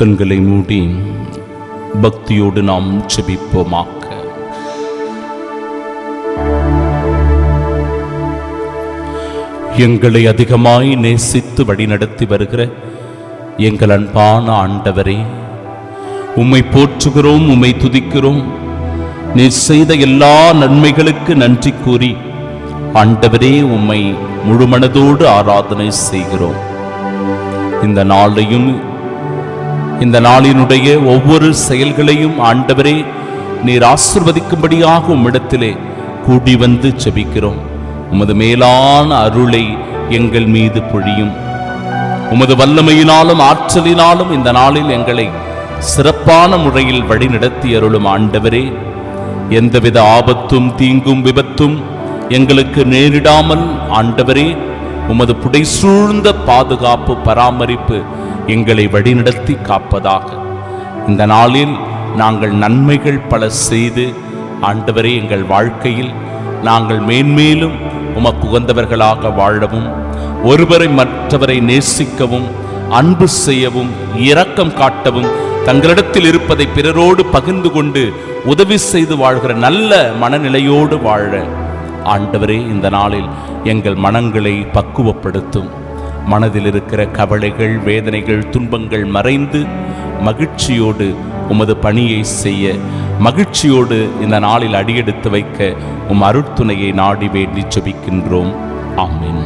கண்களை மூடி பக்தியோடு நாம் ஜெபிப்போமாக. எங்களை அதிகமாய் நேசித்து வழிநடத்தி வருகிற எங்கள் அன்பான ஆண்டவரே, உம்மை போற்றுகிறோம், உம்மை துதிக்கிறோம். நீர் செய்த எல்லா நன்மைகளுக்கு நன்றி கூறி ஆண்டவரே உம்மை முழுமனதோடு ஆராதனை செய்கிறோம். இந்த நாளையும் இந்த நாளினுடைய ஒவ்வொரு செயல்களையும் ஆண்டவரே நீர் ஆசீர்வதிக்கும்படியாக உம்மிடத்திலே கூடி வந்து ஜெபிக்கிறோம். உமது மேலான அருளை எங்கள் மீது பொழியும். உமது வல்லமையினாலும் ஆற்றலினாலும் இந்த நாளில் எங்களை சிறப்பான முறையில் வழிநடத்தி அருளும் ஆண்டவரே, எந்தவித ஆபத்தும் தீங்கும் விபத்தும் எங்களுக்கு நேரிடாமல் ஆண்டவரே உமது புடைசூழ்ந்த பாதுகாப்பு பராமரிப்பு எங்களை வழிநடத்தி காப்பதாக. இந்த நாளில் நாங்கள் நன்மைகள் பல செய்து ஆண்டவரே எங்கள் வாழ்க்கையில் நாங்கள் மேன்மேலும் உமக்கு உகந்தவர்களாக வாழவும், ஒருவரை மற்றவரை நேசிக்கவும், அன்பு செய்யவும், இரக்கம் காட்டவும், தங்களிடத்தில் இருப்பதை பிறரோடு பகிர்ந்து கொண்டு உதவி செய்து வாழ்கிற நல்ல மனநிலையோடு வாழ ஆண்டவரே இந்த நாளில் எங்கள் மனங்களை பக்குவப்படுத்தும். மனதில் இருக்கிற கவலைகள், வேதனைகள், துன்பங்கள் மறைந்து மகிழ்ச்சியோடு உமது பணியை செய்ய, மகிழ்ச்சியோடு இந்த நாளில் அடியெடுத்து வைக்க உம் அருட்துணையை நாடி வேண்டி ஜெபிக்கின்றோம். ஆமென்.